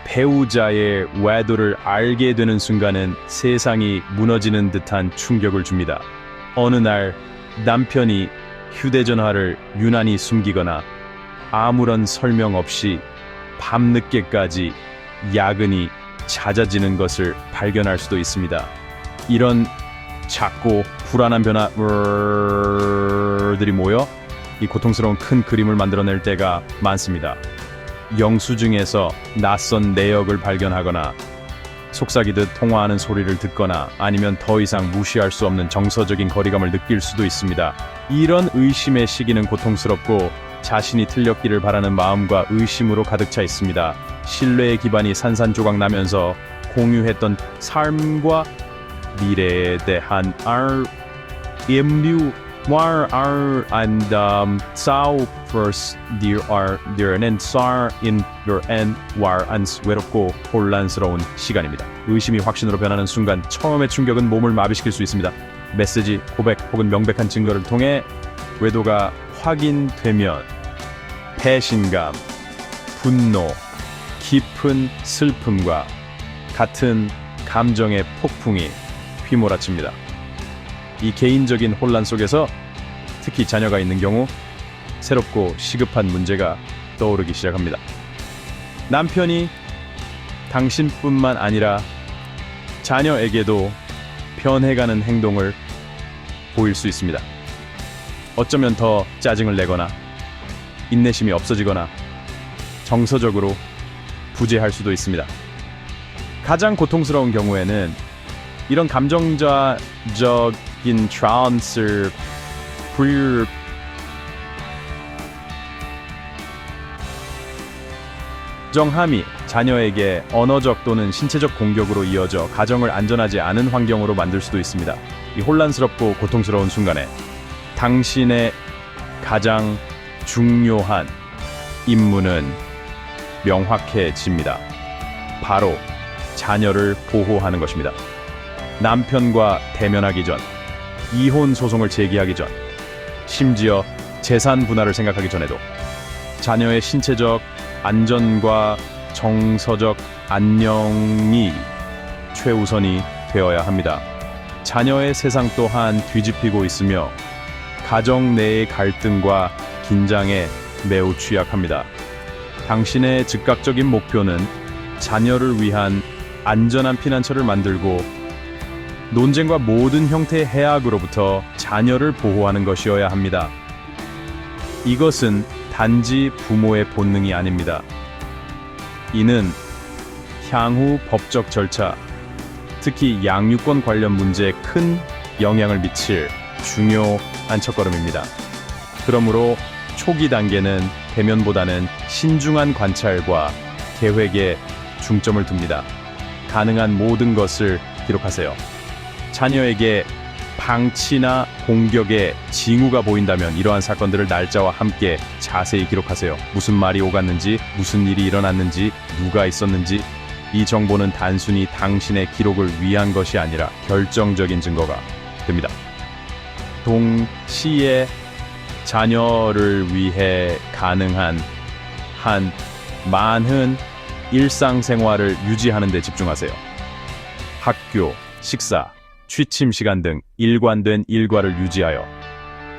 배우자의 외도를 알게 되는 순간은 세상이 무너지는 듯한 충격을 줍니다. 어느 날 남편이 휴대전화를 유난히 숨기거나 아무런 설명 없이 밤늦게까지 야근이 잦아지는 것을 발견할 수도 있습니다. 이런 작고 불안한 변화들이 모여 이 고통스러운 큰 그림을 만들어낼 때가 많습니다. 영수증에서 낯선 내역을 발견하거나 속삭이듯 통화하는 소리를 듣거나 아니면 더 이상 무시할 수 없는 정서적인 거리감을 느낄 수도 있습니다. 이런 의심의 시기는 고통스럽고 자신이 틀렸기를 바라는 마음과 의심으로 가득 차 있습니다. 신뢰의 기반이 산산조각 나면서 공유했던 삶과 미래에 대한 and sau first there and sar in your end war and 외롭고 혼란스러운 시간입니다. 의심이 확신으로 변하는 순간 처음의 충격은 몸을 마비시킬 수 있습니다. 메시지, 고백 혹은 명백한 증거를 통해 외도가 확인되면 배신감, 분노, 깊은 슬픔과 같은 감정의 폭풍이 휘몰아칩니다. 이 개인적인 혼란 속에서 특히 자녀가 있는 경우 새롭고 시급한 문제가 떠오르기 시작합니다. 남편이 당신뿐만 아니라 자녀에게도 변해가는 행동을 보일 수 있습니다. 어쩌면 더 짜증을 내거나 인내심이 없어지거나 정서적으로 부재할 수도 있습니다. 가장 고통스러운 경우에는 이런 감정적인 트랜스를 정함이 자녀에게 언어적 또는 신체적 공격으로 이어져 가정을 안전하지 않은 환경으로 만들 수도 있습니다. 이 혼란스럽고 고통스러운 순간에 당신의 가장 중요한 임무는 명확해집니다. 바로 자녀를 보호하는 것입니다. 남편과 대면하기 전, 이혼 소송을 제기하기 전, 심지어 재산 분할을 생각하기 전에도 자녀의 신체적 안전과 정서적 안녕이 최우선이 되어야 합니다. 자녀의 세상 또한 뒤집히고 있으며 가정 내의 갈등과 긴장에 매우 취약합니다. 당신의 즉각적인 목표는 자녀를 위한 안전한 피난처를 만들고 논쟁과 모든 형태의 해악으로부터 자녀를 보호하는 것이어야 합니다. 이것은 단지 부모의 본능이 아닙니다. 이는 향후 법적 절차, 특히 양육권 관련 문제에 큰 영향을 미칠 중요한 첫걸음입니다. 그러므로 초기 단계는 대면보다는 신중한 관찰과 계획에 중점을 둡니다. 가능한 모든 것을 기록하세요. 자녀에게 방치나 공격의 징후가 보인다면 이러한 사건들을 날짜와 함께 자세히 기록하세요. 무슨 말이 오갔는지, 무슨 일이 일어났는지, 누가 있었는지. 이 정보는 단순히 당신의 기록을 위한 것이 아니라 결정적인 증거가 됩니다. 동시에 자녀를 위해 가능한 한 많은 일상생활을 유지하는 데 집중하세요. 학교, 식사, 취침 시간 등 일관된 일과를 유지하여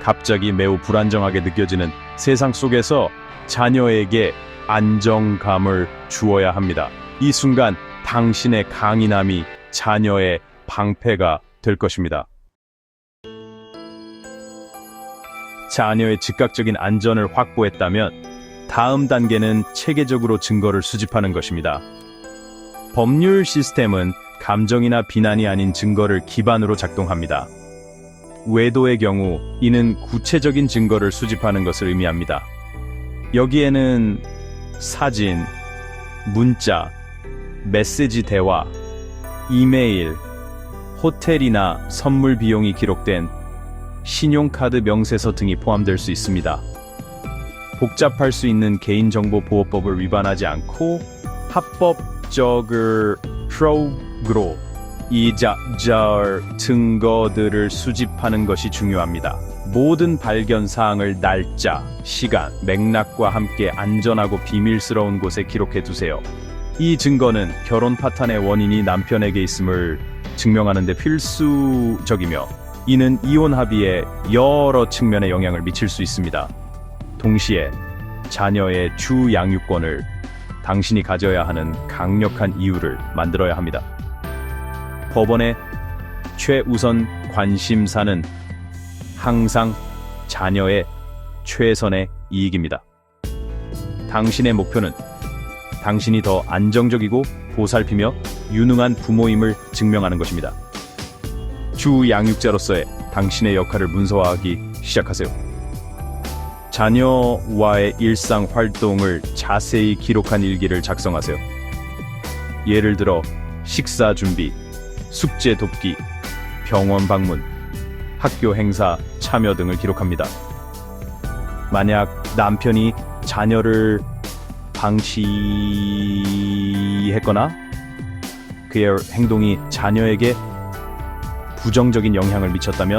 갑자기 매우 불안정하게 느껴지는 세상 속에서 자녀에게 안정감을 주어야 합니다. 이 순간 당신의 강인함이 자녀의 방패가 될 것입니다. 자녀의 즉각적인 안전을 확보했다면 다음 단계는 체계적으로 증거를 수집하는 것입니다. 법률 시스템은 감정이나 비난이 아닌 증거를 기반으로 작동합니다. 외도의 경우 이는 구체적인 증거를 수집하는 것을 의미합니다. 여기에는 사진, 문자, 메시지 대화, 이메일, 호텔이나 선물 비용이 기록된 신용카드 명세서 등이 포함될 수 있습니다. 복잡할 수 있는 개인정보보호법을 위반하지 않고 합법적으로 증거들을 수집하는 것이 중요합니다. 모든 발견 사항을 날짜, 시간, 맥락과 함께 안전하고 비밀스러운 곳에 기록해 두세요. 이 증거는 결혼 파탄의 원인이 남편에게 있음을 증명하는 데 필수적이며 이는 이혼 합의에 여러 측면에 영향을 미칠 수 있습니다. 동시에 자녀의 주 양육권을 당신이 가져야 하는 강력한 이유를 만들어야 합니다. 법원의 최우선 관심사는 항상 자녀의 최선의 이익입니다. 당신의 목표는 당신이 더 안정적이고 보살피며 유능한 부모임을 증명하는 것입니다. 주 양육자로서의 당신의 역할을 문서화하기 시작하세요. 자녀와의 일상 활동을 자세히 기록한 일기를 작성하세요. 예를 들어 식사 준비, 숙제 돕기, 병원 방문, 학교 행사 참여 등을 기록합니다. 만약 남편이 자녀를 방치했거나 그의 행동이 자녀에게 부정적인 영향을 미쳤다면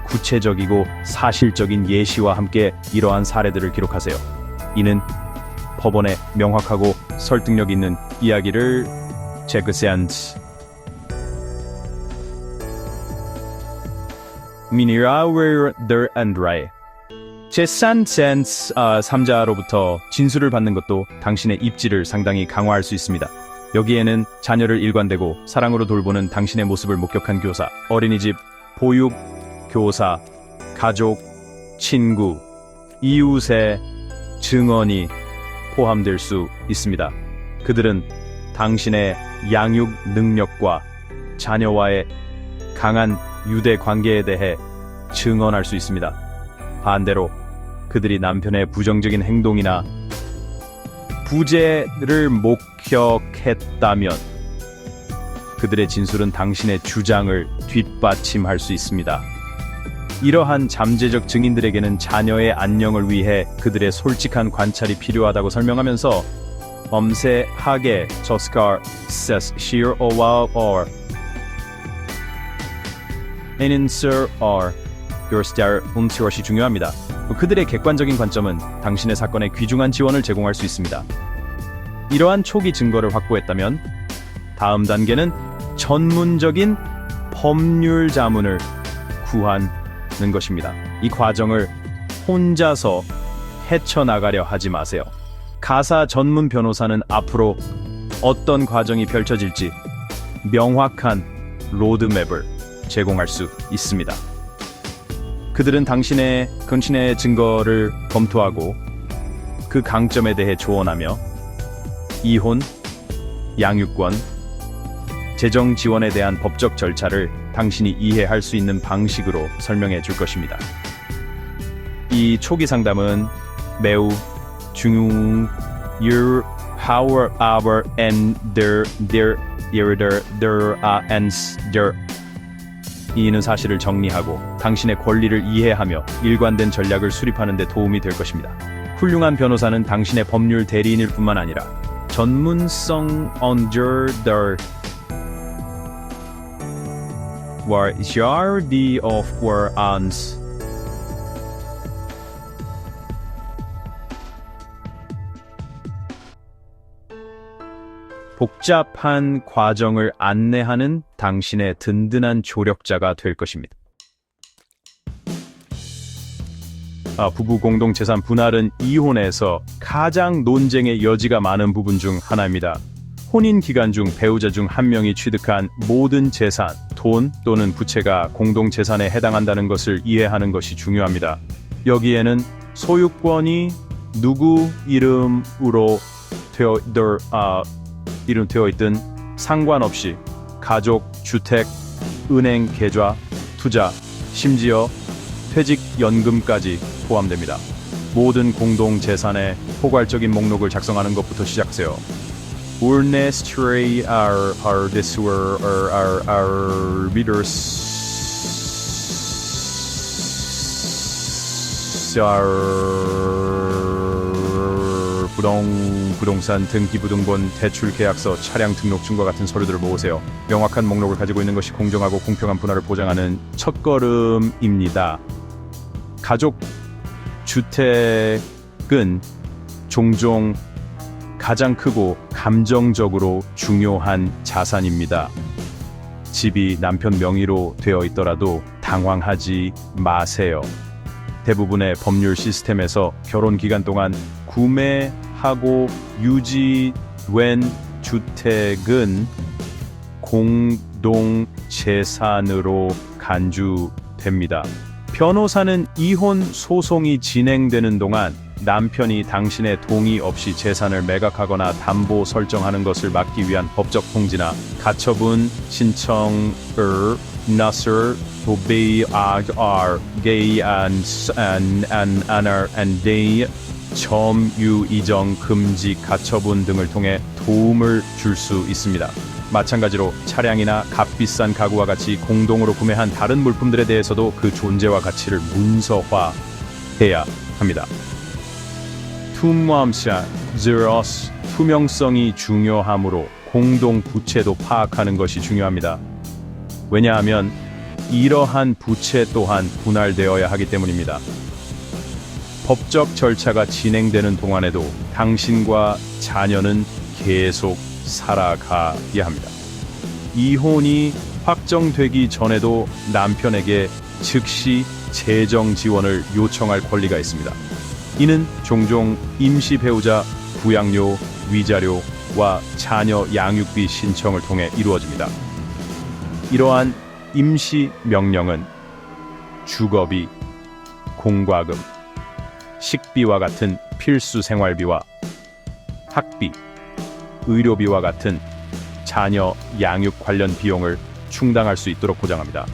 구체적이고 사실적인 예시와 함께 이러한 사례들을 기록하세요. 이는 법원에 명확하고 설득력 있는 이야기를 제그센스 미니라웨르 더 안드라이 제3센스 3자로부터 진술을 받는 것도 당신의 입지를 상당히 강화할 수 있습니다. 여기에는 자녀를 일관되고 사랑으로 돌보는 당신의 모습을 목격한 교사, 어린이집, 보육, 교사, 가족, 친구, 이웃의 증언이 포함될 수 있습니다. 그들은 당신의 양육 능력과 자녀와의 강한 유대 관계에 대해 증언할 수 있습니다. 반대로 그들이 남편의 부정적인 행동이나 부재를 목격했다면 그들의 진술은 당신의 주장을 뒷받침할 수 있습니다. 이러한 잠재적 증인들에게는 자녀의 안녕을 위해 그들의 솔직한 관찰이 필요하다고 설명하면서 엄세하게 저스카 says here or answer or your star 것이 중요합니다. 그들의 객관적인 관점은 당신의 사건에 귀중한 지원을 제공할 수 있습니다. 이러한 초기 증거를 확보했다면 다음 단계는 전문적인 법률 자문을 구하는 것입니다. 이 과정을 혼자서 헤쳐나가려 하지 마세요. 가사 전문 변호사는 앞으로 어떤 과정이 펼쳐질지 명확한 로드맵을 제공할 수 있습니다. 그들은 당신의 증거를 검토하고 그 강점에 대해 조언하며 이혼, 양육권, 재정 지원에 대한 법적 절차를 당신이 이해할 수 있는 방식으로 설명해 줄 것입니다. 이 초기 상담은 매우 중요해요. However, and there 이는 사실을 정리하고 당신의 권리를 이해하며 일관된 전략을 수립하는 데 도움이 될 것입니다. 훌륭한 변호사는 당신의 법률 대리인일 뿐만 아니라 전문성 언저더 Wardi of Warans 복잡한 과정을 안내하는 당신의 든든한 조력자가 될 것입니다. 부부 공동재산 분할은 이혼에서 가장 논쟁의 여지가 많은 부분 중 하나입니다. 혼인 기간 중 배우자 중 한 명이 취득한 모든 재산, 돈 또는 부채가 공동재산에 해당한다는 것을 이해하는 것이 중요합니다. 여기에는 소유권이 누구 이름으로 되어 있든 상관없이 가족, 주택, 은행 계좌, 투자, 심지어 퇴직연금까지 포함됩니다. 모든 공동재산의 포괄적인 목록을 작성하는 것부터 시작하세요. Urnestre are this were our readers 부동산 등기부등본, 대출계약서, 차량 등록증과 같은 서류들을 모으세요. 명확한 목록을 가지고 있는 것이 공정하고 공평한 분할을 보장하는 첫걸음입니다. 가족 주택은 종종 가장 크고 감정적으로 중요한 자산입니다. 집이 남편 명의로 되어 있더라도 당황하지 마세요. 대부분의 법률 시스템에서 결혼 기간 동안 구매하고 유지된 주택은 공동 재산으로 간주됩니다. 변호사는 이혼 소송이 진행되는 동안 남편이 당신의 동의 없이 재산을 매각하거나 담보 설정하는 것을 막기 위한 법적 통지나 가처분 신청을 나설 점유 이정 금지 가처분 등을 통해 도움을 줄 수 있습니다. 마찬가지로 차량이나 값비싼 가구와 같이 공동으로 구매한 다른 물품들에 대해서도 그 존재와 가치를 문서화해야 합니다. 투명성이 중요하므로 공동 부채도 파악하는 것이 중요합니다. 왜냐하면 이러한 부채 또한 분할되어야 하기 때문입니다. 법적 절차가 진행되는 동안에도 당신과 자녀는 계속 살아가야 합니다. 이혼이 확정되기 전에도 남편에게 즉시 재정 지원을 요청할 권리가 있습니다. 이는 종종 임시 배우자 부양료, 위자료와 자녀 양육비 신청을 통해 이루어집니다. 이러한 임시 명령은 주거비, 공과금, 식비와 같은 필수 생활비와 학비, 의료비와 같은 자녀 양육 관련 비용을 충당할 수 있도록 보장합니다.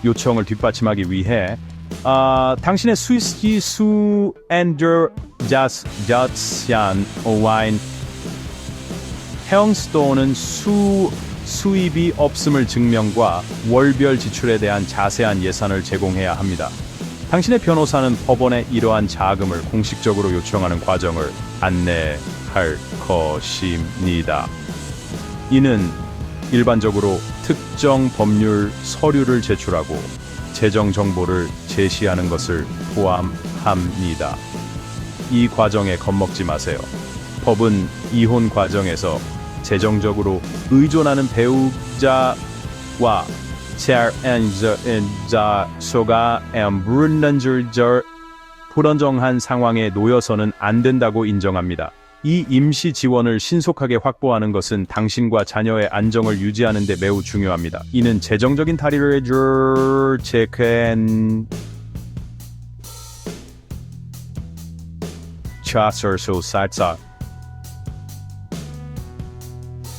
요청을 뒷받침하기 위해 당신의 해영스 또는 수입이 없음을 증명과 월별 지출에 대한 자세한 예산을 제공해야 합니다. 당신의 변호사는 법원에 이러한 자금을 공식적으로 요청하는 과정을 안내할 것입니다. 이는 일반적으로 특정 법률 서류를 제출하고 재정 정보를 제시하는 것을 포함합니다. 이 과정에 겁먹지 마세요. 법은 이혼 과정에서 재정적으로 의존하는 배우자와 불안정한 상황에 놓여서는 안 된다고 인정합니다. 이 임시 지원을 신속하게 확보하는 것은 당신과 자녀의 안정을 유지하는 데 매우 중요합니다. 이는 재정적인 다리를 체크한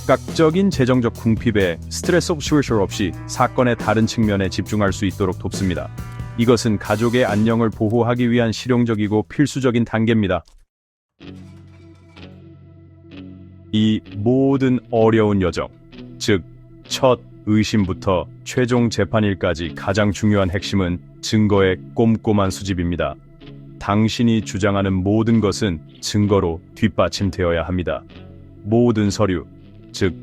각적인 재정적 궁핍에 스트레스 없이 사건의 다른 측면에 집중할 수 있도록 돕습니다. 이것은 가족의 안녕을 보호하기 위한 실용적이고 필수적인 단계입니다. 이 모든 어려운 여정, 즉 첫 의심부터 최종 재판일까지 가장 중요한 핵심은 증거의 꼼꼼한 수집입니다. 당신이 주장하는 모든 것은 증거로 뒷받침되어야 합니다. 모든 서류, 즉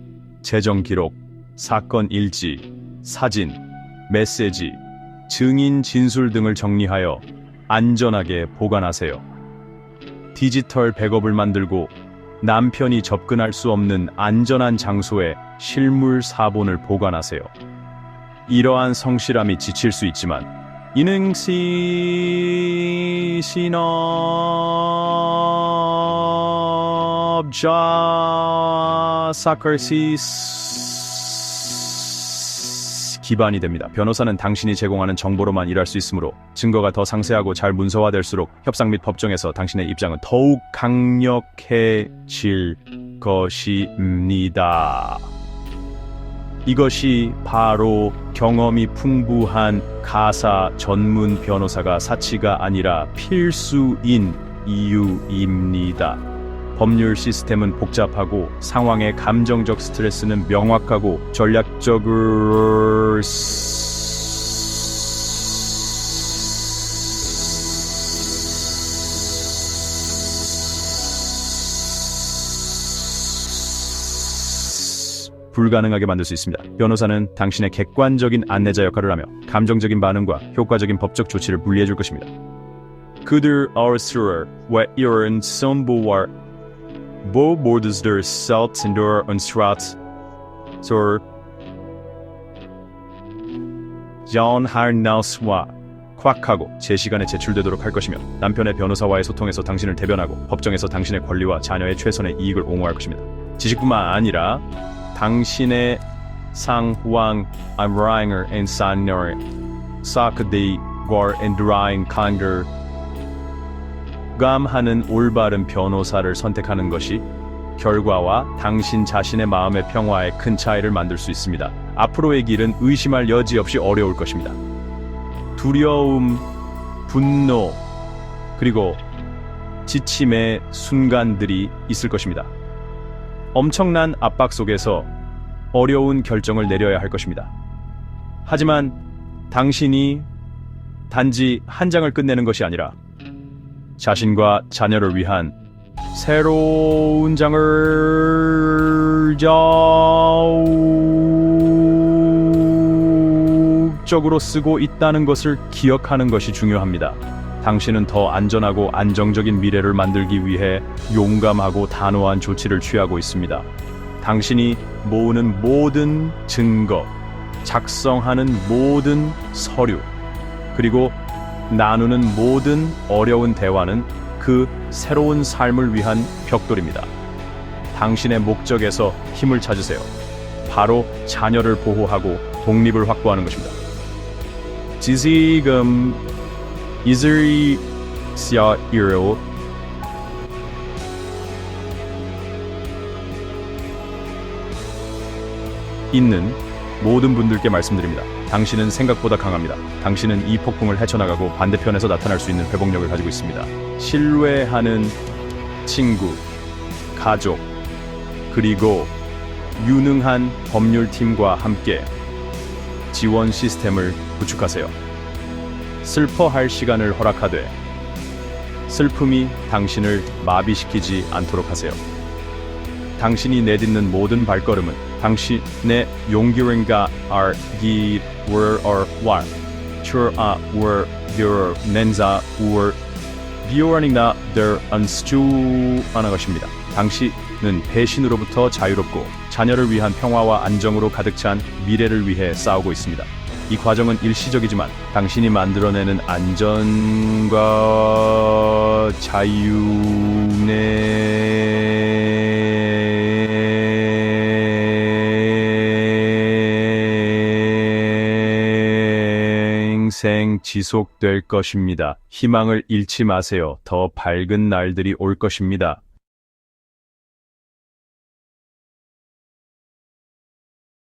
재정 기록, 사건 일지, 사진, 메시지, 증인 진술 등을 정리하여 안전하게 보관하세요. 디지털 백업을 만들고 남편이 접근할 수 없는 안전한 장소에 실물 사본을 보관하세요. 이러한 성실함이 지칠 수 있지만 이는 신업자 기반이 됩니다. 변호사는 당신이 제공하는 정보로만 일할 수 있으므로 증거가 더 상세하고 잘 문서화될수록 협상 및 법정에서 당신의 입장은 더욱 강력해질 것입니다. 이것이 바로 경험이 풍부한 가사 전문 변호사가 사치가 아니라 필수인 이유입니다. 법률 시스템은 복잡하고 상황의 감정적 스트레스는 명확하고 전략적으로 불가능하게 만들 수 있습니다. 변호사는 당신의 객관적인 안내자 역할을 하며 감정적인 반응과 효과적인 법적 조치를 분리해 줄 것입니다. 그들 알수록 왜 이런 선부와 wo borders der Selbst in der Unstrat zur John Harnaus와 콱하고 제 시간에 제출되도록 할 것이며 남편의 변호사와의 소통에서 당신을 대변하고 법정에서 당신의 권리와 자녀의 최선의 이익을 옹호할 것입니다. 지식뿐만 아니라 당신의 상황 암라잉을 인산을 사크디 걸 엔드라잉 칸거 감하는 올바른 변호사를 선택하는 것이 결과와 당신 자신의 마음의 평화에 큰 차이를 만들 수 있습니다. 앞으로의 길은 의심할 여지 없이 어려울 것입니다. 두려움, 분노, 그리고 지침의 순간들이 있을 것입니다. 엄청난 압박 속에서 어려운 결정을 내려야 할 것입니다. 하지만 당신이 단지 한 장을 끝내는 것이 아니라 자신과 자녀를 위한 새로운 장을 적극적으로 쓰고 있다는 것을 기억하는 것이 중요합니다. 당신은 더 안전하고 안정적인 미래를 만들기 위해 용감하고 단호한 조치를 취하고 있습니다. 당신이 모으는 모든 증거, 작성하는 모든 서류, 그리고 나누는 모든 어려운 대화는 그 새로운 삶을 위한 벽돌입니다. 당신의 목적에서 힘을 찾으세요. 바로 자녀를 보호하고 독립을 확보하는 것입니다. 지금 이슬시아 이로 있는 모든 분들께 말씀드립니다. 당신은 생각보다 강합니다. 당신은 이 폭풍을 헤쳐나가고 반대편에서 나타날 수 있는 회복력을 가지고 있습니다. 신뢰하는 친구, 가족, 그리고 유능한 법률팀과 함께 지원 시스템을 구축하세요. 슬퍼할 시간을 허락하되 슬픔이 당신을 마비시키지 않도록 하세요. 당신이 내딛는 모든 발걸음은 당신의 용기를 가르기와 추아워 낸자 우어 비오라닝나 더 안스투하는 것입니다. 당신은 배신으로부터 자유롭고 자녀를 위한 평화와 안정으로 가득 찬 미래를 위해 싸우고 있습니다. 이 과정은 일시적이지만 당신이 만들어내는 안전과 자유의 인생 지속될 것입니다. 희망을 잃지 마세요. 더 밝은 날들이 올 것입니다.